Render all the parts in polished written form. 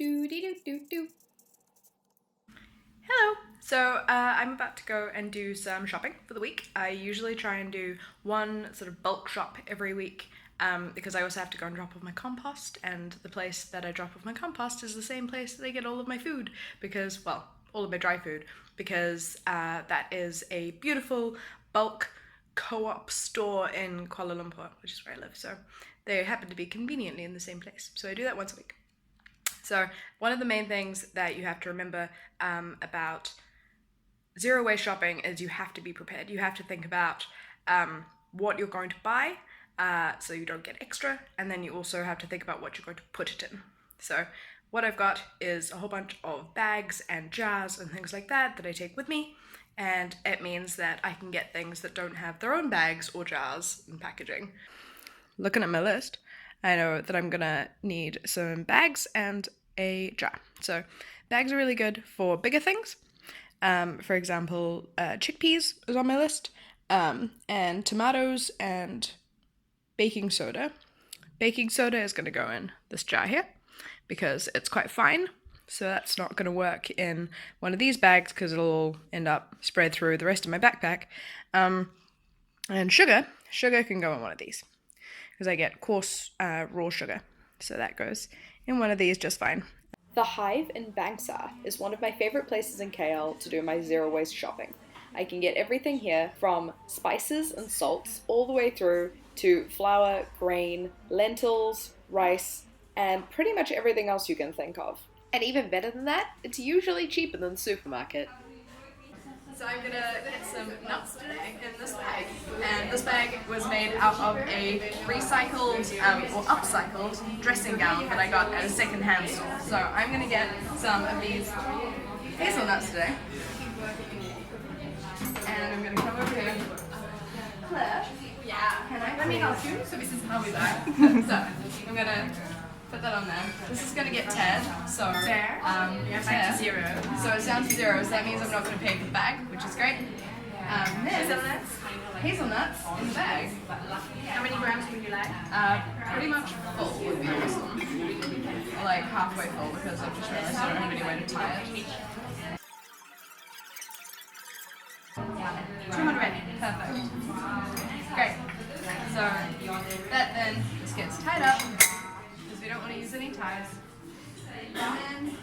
Hello! So I'm about to go and do some shopping for the week. I usually try and do one sort of bulk shop every week because I also have to go and drop off my compost, and the place that I drop off my compost is the same place that I get all of my food because, well, all of my dry food, because that is a beautiful bulk co-op store in Kuala Lumpur, which is where I live. So they happen to be conveniently in the same place. So I do that once a week. So one of the main things that you have to remember about zero waste shopping is you have to be prepared. You have to think about what you're going to buy so you don't get extra, and then you also have to think about what you're going to put it in. So what I've got is a whole bunch of bags and jars and things like that I take with me, and it means that I can get things that don't have their own bags or jars and packaging. Looking at my list, I know that I'm gonna need some bags and a jar. So bags are really good for bigger things. For example, chickpeas is on my list, and tomatoes and baking soda. Baking soda is gonna go in this jar here because it's quite fine. So that's not gonna work in one of these bags because it'll all end up spread through the rest of my backpack. And sugar can go in one of these, because I get coarse raw sugar. So that goes in one of these just fine. The Hive in Bangsar is one of my favourite places in KL to do my zero waste shopping. I can get everything here from spices and salts all the way through to flour, grain, lentils, rice, and pretty much everything else you can think of. And even better than that, it's usually cheaper than the supermarket. So I'm gonna get some nuts today in this bag, and this bag was made out of a recycled or upcycled dressing gown that I got at a second-hand store. So I'm gonna get some of these hazelnuts today, and I'm gonna come over here. Claire, can I? Let me help you. So this is how we buy. So I'm gonna put that on there. This is gonna get teared, so back to zero. So it's down to zero, so that means I'm not gonna pay for the bag, which is great. Hazelnuts in the bag. How many grams would you like? Pretty much full would be awesome. Like halfway full, because I've just realized I don't have anywhere to tie it. 200. Perfect. Great. So that then just gets tied up, because we don't want to use any ties. And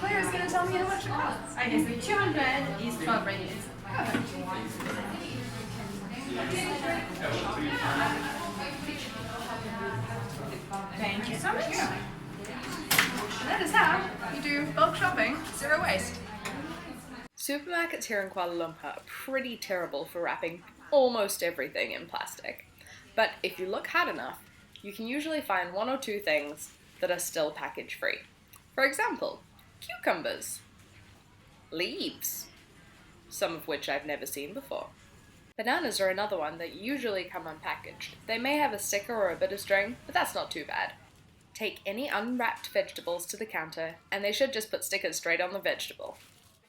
Claire is going to tell me how much it costs. Okay, so 200 is 12 ringgit. Thank you so much. And that is how you do bulk shopping, zero waste. Supermarkets here in Kuala Lumpur are pretty terrible for wrapping almost everything in plastic. But if you look hard enough, you can usually find one or two things that are still package free. For example, cucumbers, leaves, some of which I've never seen before. Bananas are another one that usually come unpackaged. They may have a sticker or a bit of string, but that's not too bad. Take any unwrapped vegetables to the counter, and they should just put stickers straight on the vegetable.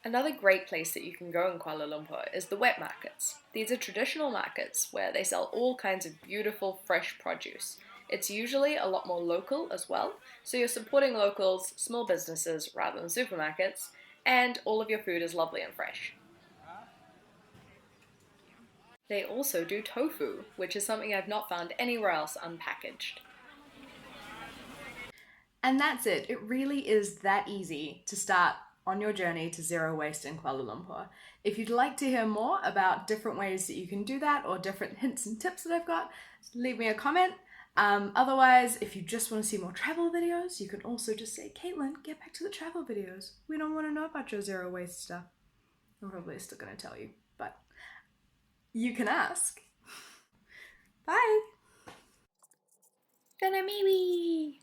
Another great place that you can go in Kuala Lumpur is the wet markets. These are traditional markets where they sell all kinds of beautiful fresh produce. It's usually a lot more local as well, so you're supporting locals, small businesses rather than supermarkets, and all of your food is lovely and fresh. They also do tofu, which is something I've not found anywhere else unpackaged. And that's it. It really is that easy to start on your journey to zero waste in Kuala Lumpur. If you'd like to hear more about different ways that you can do that, or different hints and tips that I've got, leave me a comment. Otherwise, if you just want to see more travel videos, you can also just say, Caitlin, get back to the travel videos. We don't want to know about your zero waste stuff. I'm probably still going to tell you, but you can ask. Bye! Namiwi!